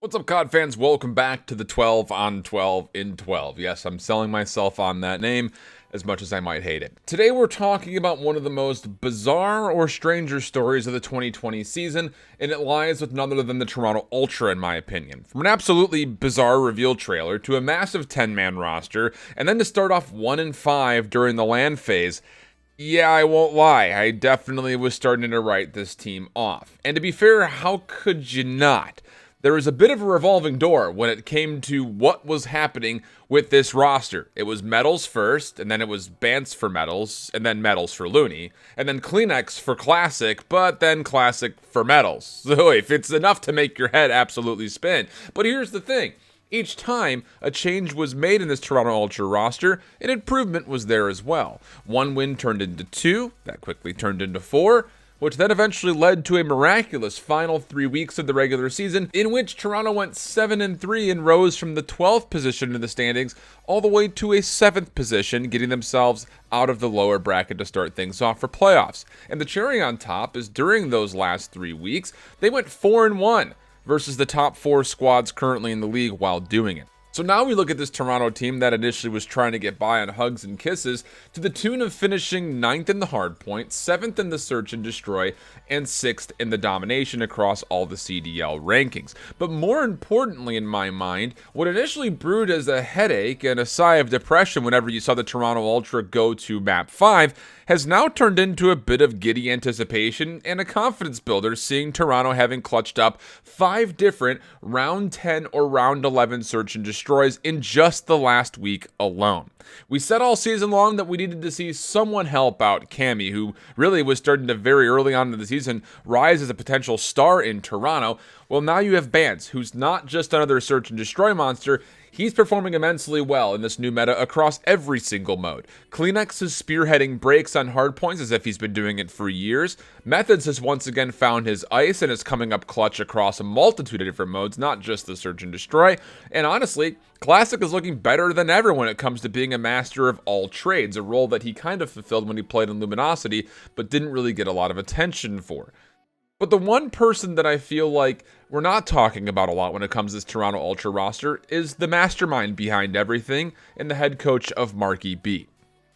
What's up, COD fans? Welcome back to the 12 on 12 in 12. Yes, I'm selling myself on that name as much as I might hate it. Today we're talking about one of the most bizarre or stranger stories of the 2020 season, and it lies with none other than the Toronto Ultra, in my opinion. From an absolutely bizarre reveal trailer to a massive 10-man roster, and then to start off 1-5 during the LAN phase. Yeah, I won't lie, I definitely was starting to write this team off. And to be fair, how could you not? There was a bit of a revolving door when it came to what was happening with this roster. It was medals first, and then it was Bants for medals, and then medals for Looney, and then Kleenex for classic, but then classic for medals. So if it's enough to make your head absolutely spin. But here's the thing. Each time a change was made in this Toronto Ultra roster, an improvement was there as well. One win turned into two, that quickly turned into four, which then eventually led to a miraculous final 3 weeks of the regular season, in which Toronto went 7-3 and rose from the 12th position in the standings all the way to a 7th position, getting themselves out of the lower bracket to start things off for playoffs. And the cherry on top is during those last 3 weeks, they went 4-1 versus the top 4 squads currently in the league while doing it. So now we look at this Toronto team that initially was trying to get by on hugs and kisses to the tune of finishing 9th in the hardpoint, 7th in the search and destroy, and 6th in the domination across all the CDL rankings. But more importantly in my mind, what initially brewed as a headache and a sigh of depression whenever you saw the Toronto Ultra go to map 5 has now turned into a bit of giddy anticipation and a confidence builder, seeing Toronto having clutched up 5 different round 10 or round 11 search and destroys in just the last week alone. We said all season long that we needed to see someone help out Cammy, who really was starting to very early on in the season rise as a potential star in Toronto. Well, now you have Bants, who's not just another search and destroy monster. He's performing immensely well in this new meta across every single mode. Kleenex is spearheading breaks on hardpoints as if he's been doing it for years. Methods has once again found his ice and is coming up clutch across a multitude of different modes, not just the search and destroy. And honestly, Classic is looking better than ever when it comes to being a master of all trades, a role that he kind of fulfilled when he played in Luminosity, but didn't really get a lot of attention for. But the one person that I feel like we're not talking about a lot when it comes to this Toronto Ultra roster is the mastermind behind everything and the head coach of MarkyB.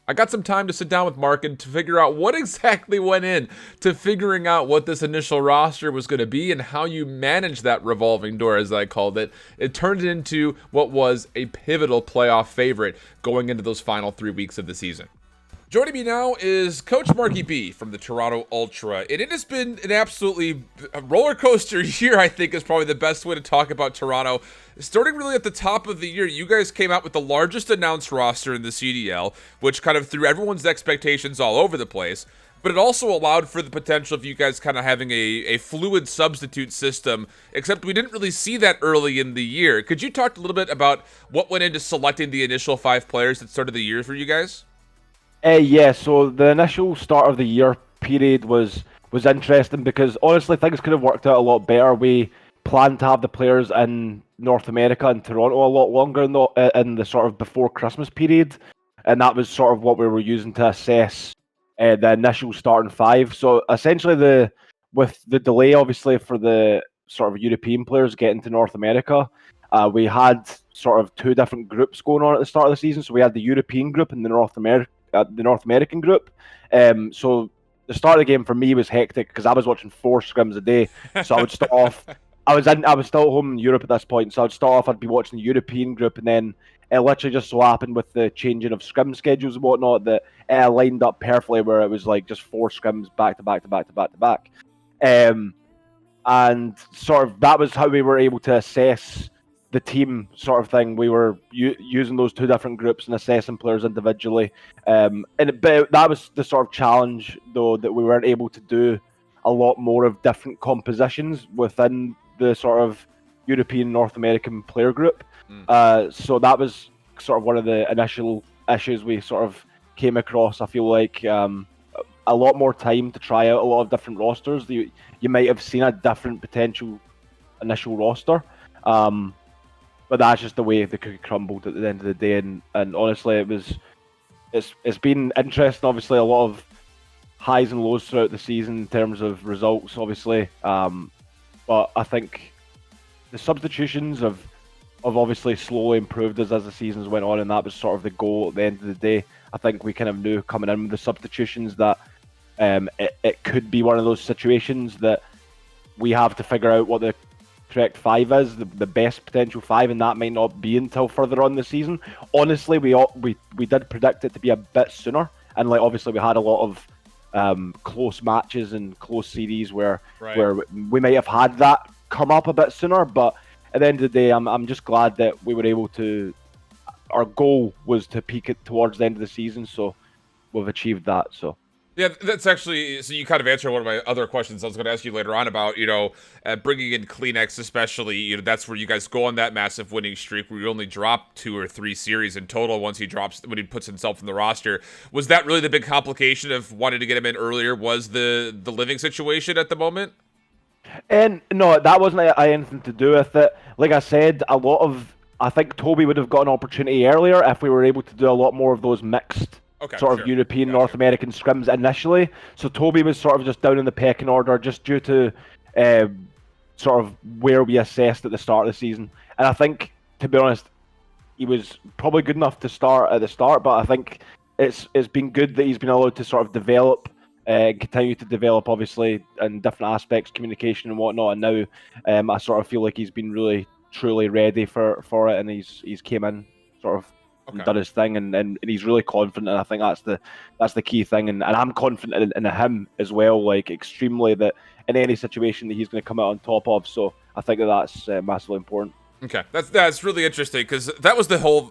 I got some time to sit down with Mark and to figure out what exactly went in to figuring out what this initial roster was going to be and how you manage that revolving door, as I called it. It turned it into what was a pivotal playoff favorite going into those final 3 weeks of the season. Joining me now is Coach MarkyB from the Toronto Ultra, and it has been an absolutely roller coaster year, I think is probably the best way to talk about Toronto. Starting really at the top of the year, you guys came out with the largest announced roster in the CDL, which kind of threw everyone's expectations all over the place, but it also allowed for the potential of you guys kind of having a fluid substitute system, except we didn't really see that early in the year. Could you talk a little bit about what went into selecting the initial 5 players that started the year for you guys? Yeah, so the initial start of the year period was interesting because honestly things could have worked out a lot better. We planned to have the players in North America and Toronto a lot longer in the sort of before Christmas period, and that was sort of what we were using to assess the initial starting 5. So essentially, with the delay obviously for the sort of European players getting to North America, we had sort of 2 different groups going on at the start of the season. So we had the European group and the North American group. So the start of the game for me was hectic because I was watching 4 scrims a day. So I would start off. I was still home in Europe at this point. So I'd start off. I'd be watching the European group, and then it literally just so happened with the changing of scrim schedules and whatnot that it lined up perfectly where it was like just 4 scrims back to back to back to back to back. And sort of that was how we were able to assess the team sort of thing. We were using those 2 different groups and assessing players individually. But that was the sort of challenge, though, that we weren't able to do a lot more of different compositions within the sort of European North American player group. So that was sort of one of the initial issues we sort of came across. I feel like a lot more time to try out a lot of different rosters. You might have seen a different potential initial roster. But that's just the way the cookie crumbled at the end of the day, and honestly, it's been interesting. Obviously, a lot of highs and lows throughout the season in terms of results, obviously. But I think the substitutions of obviously slowly improved as the seasons went on, and that was sort of the goal at the end of the day. I think we kind of knew coming in with the substitutions that it could be one of those situations that we have to figure out what the correct five is, the best potential five, and that might not be until further on the season. Honestly, we did predict it to be a bit sooner, and like obviously we had a lot of close matches and close series where we might have had that come up a bit sooner, but at the end of the day, I'm just glad that we were able to. Our goal was to peak it towards the end of the season, so we've achieved that. So yeah, that's actually, so you kind of answered one of my other questions I was going to ask you later on about, bringing in Kleenex, especially, that's where you guys go on that massive winning streak where you only drop 2 or 3 series in total when he puts himself in the roster. Was that really the big complication of wanting to get him in earlier? Was the living situation at the moment? And no, that wasn't anything to do with it. Like I said, I think Toby would have got an opportunity earlier if we were able to do a lot more of those mixed sort of European, North American scrims initially. So Toby was sort of just down in the pecking order just due to sort of where we assessed at the start of the season. And I think, to be honest, he was probably good enough to start at the start, but I think it's been good that he's been allowed to sort of develop and continue to develop, obviously, in different aspects, communication and whatnot. And now I sort of feel like he's been really, truly ready for it, and he's came in sort of and done his thing, and he's really confident, and I think that's the key thing, and I'm confident in him as well, like extremely, that in any situation that he's going to come out on top of. So I think that's massively important. Okay, that's really interesting, because that was the whole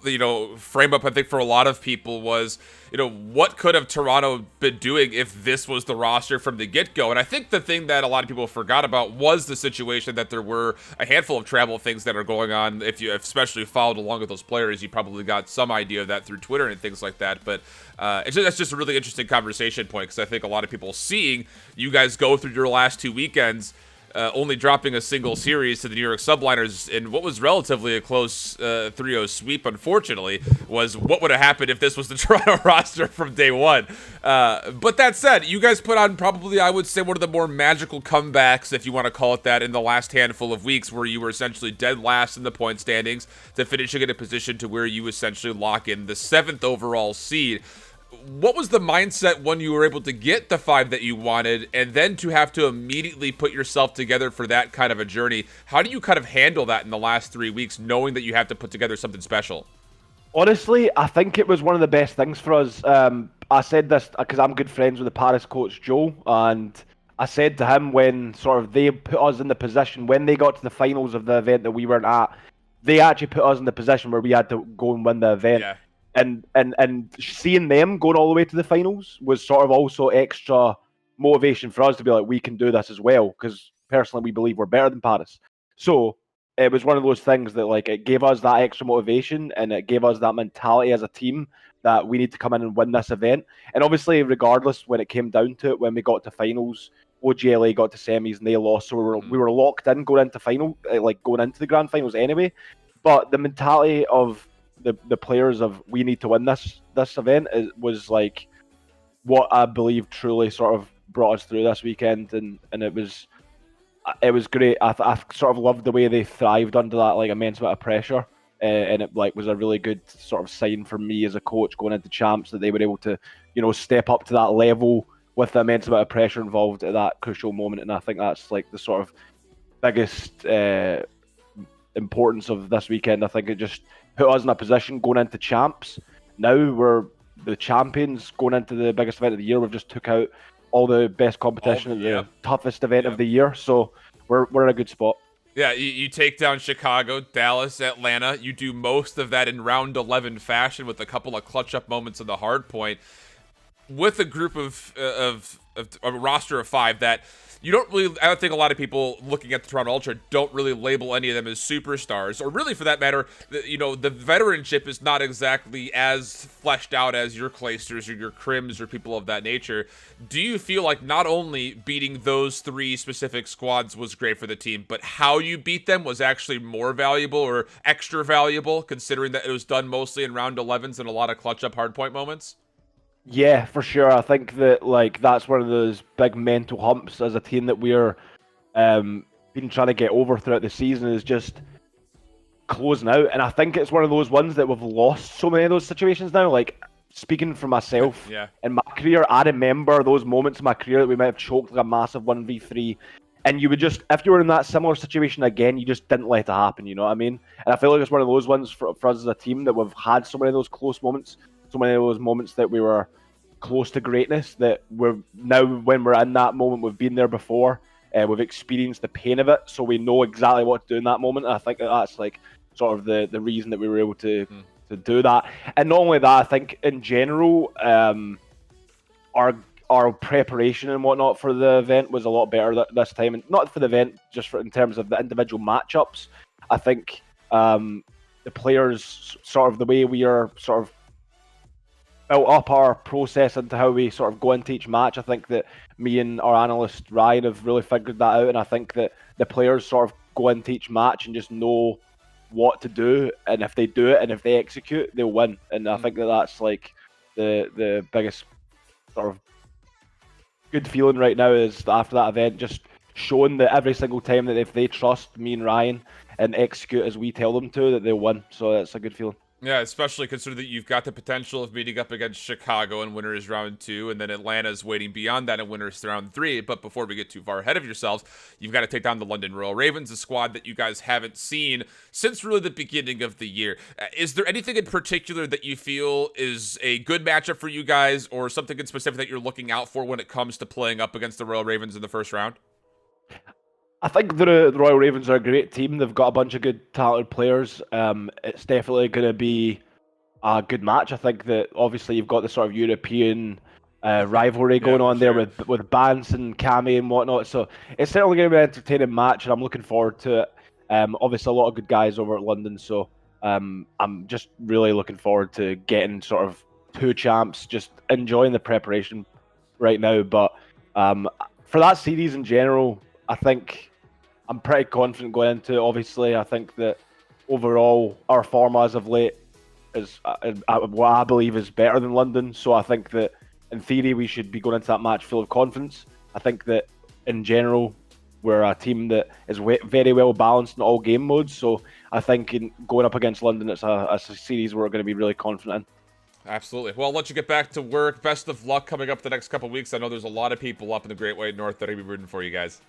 frame up, I think, for a lot of people was what could have Toronto been doing if this was the roster from the get-go. And I think the thing that a lot of people forgot about was the situation that there were a handful of travel things that are going on. If you especially followed along with those players, you probably got some idea of that through Twitter and things like that. But that's just a really interesting conversation point, because I think a lot of people seeing you guys go through your last 2 weekends only dropping a single series to the New York Subliners in what was relatively a close 3-0 sweep, unfortunately, was what would have happened if this was the Toronto roster from day one. But that said, you guys put on probably, I would say, one of the more magical comebacks, if you want to call it that, in the last handful of weeks, where you were essentially dead last in the point standings to finishing in a position to where you essentially lock in the 7th overall seed. What was the mindset when you were able to get the 5 that you wanted, and then to have to immediately put yourself together for that kind of a journey? How do you kind of handle that in the last 3 weeks, knowing that you have to put together something special? Honestly, I think it was one of the best things for us. I said this because I'm good friends with the Paris coach, Joe, and I said to him when sort of they put us in the position, when they got to the finals of the event that we weren't at, they actually put us in the position where we had to go and win the event. Yeah. And seeing them going all the way to the finals was sort of also extra motivation for us to be like, we can do this as well, because personally we believe we're better than Paris. So it was one of those things that, like, it gave us that extra motivation, and it gave us that mentality as a team that we need to come in and win this event. And obviously, regardless, when it came down to it, when we got to finals, OGLA got to semis and they lost, so we were locked in going into going into the grand finals anyway. But the mentality of the players of we need to win this event was like what I believe truly sort of brought us through this weekend, and it was great. I sort of loved the way they thrived under that like immense amount of pressure, and it like was a really good sort of sign for me as a coach going into champs that they were able to step up to that level with the immense amount of pressure involved at that crucial moment. And I think that's like the sort of biggest importance of this weekend. I think it just put us in a position going into champs. Now we're the champions going into the biggest event of the year. We've just took out all the best competition at the toughest event of the year. So we're in a good spot. Yeah, you take down Chicago, Dallas, Atlanta. You do most of that in round 11 fashion with a couple of clutch up moments in the hard point. With a group of a roster of 5 that you don't really, I don't think a lot of people looking at the Toronto Ultra don't really label any of them as superstars, or really for that matter, the veteranship is not exactly as fleshed out as your Claysters or your Crims or people of that nature. Do you feel like not only beating those 3 specific squads was great for the team, but how you beat them was actually more valuable or extra valuable, considering that it was done mostly in round 11s and a lot of clutch up hardpoint moments? Yeah, for sure. I think that like that's one of those big mental humps as a team that we're been trying to get over throughout the season is just closing out. And I think it's one of those ones that we've lost so many of those situations now. Like, speaking for myself, Yeah. in my career, I remember those moments in my career that we might have choked like a massive 1v3. And you would just, if you were in that similar situation again, you just didn't let it happen, you know what I mean? And I feel like it's one of those ones for us as a team that we've had so many of those close moments, so many of those moments that we were close to greatness, that we're now, when we're in that moment, we've been there before, we've experienced the pain of it, so we know exactly what to do in that moment. And I think that's like sort of the reason that we were able to do that. And not only that, I think in general, our preparation and whatnot for the event was a lot better this time, and not for the event, just in terms of the individual matchups. I think the players, sort of the way we are sort of built up our process into how we sort of go into each match. I think that me and our analyst Ryan have really figured that out, and I think that the players sort of go into each match and just know what to do, and if they do it and if they execute, they'll win. And I think that that's like the biggest sort of good feeling right now is after that event, just showing that every single time that if they trust me and Ryan and execute as we tell them to, that they'll win. So that's a good feeling. Yeah, especially considering that you've got the potential of meeting up against Chicago in winners round 2, and then Atlanta's waiting beyond that in winners round 3. But before we get too far ahead of yourselves, you've got to take down the London Royal Ravens, a squad that you guys haven't seen since really the beginning of the year. Is there anything in particular that you feel is a good matchup for you guys, or something in specific that you're looking out for when it comes to playing up against the Royal Ravens in the first round? I think the Royal Ravens are a great team. They've got a bunch of good, talented players. It's definitely going to be a good match. I think that obviously you've got the sort of European rivalry going on there with Bance and Cammy and whatnot. So it's certainly going to be an entertaining match, and I'm looking forward to it. Obviously, a lot of good guys over at London, so I'm just really looking forward to getting sort of 2 champs, just enjoying the preparation right now. But for that series in general, I think I'm pretty confident going into it. Obviously, I think that overall our form as of late is what I believe is better than London. So I think that in theory we should be going into that match full of confidence. I think that in general we're a team that is very well balanced in all game modes. So I think in going up against London, it's a series we're going to be really confident in. Absolutely. Well, I'll let you get back to work. Best of luck coming up the next couple weeks. I know there's a lot of people up in the Great White North that are going to be rooting for you guys.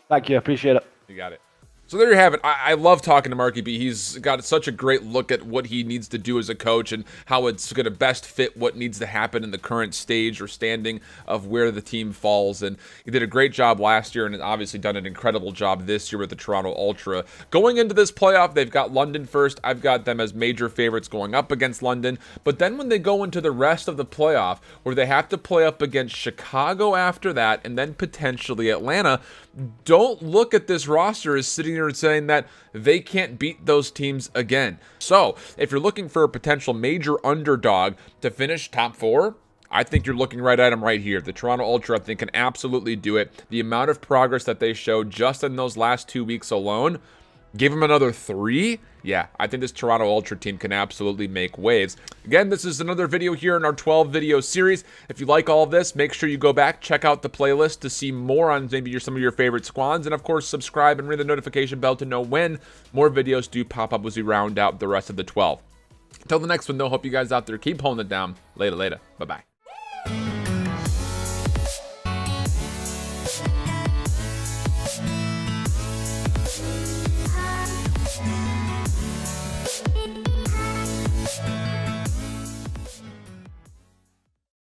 Thank you. I appreciate it. You got it. So there you have it. I love talking to MarkyB. He's got such a great look at what he needs to do as a coach and how it's going to best fit what needs to happen in the current stage or standing of where the team falls. And he did a great job last year and has obviously done an incredible job this year with the Toronto Ultra. Going into this playoff, they've got London first. I've got them as major favorites going up against London. But then when they go into the rest of the playoff, where they have to play up against Chicago after that and then potentially Atlanta, don't look at this roster as sitting here and saying that they can't beat those teams again. So if you're looking for a potential major underdog to finish top 4, I think you're looking right at them right here. The Toronto Ultra, I think, can absolutely do it. The amount of progress that they showed just in those last 2 weeks alone, give them another 3. Yeah, I think this Toronto Ultra team can absolutely make waves. Again, this is another video here in our 12 video series. If you like all of this, make sure you go back, check out the playlist to see more on maybe some of your favorite squads. And of course, subscribe and ring the notification bell to know when more videos do pop up as we round out the rest of the 12. Until the next one, though, hope you guys out there keep holding it down. Later. Bye-bye.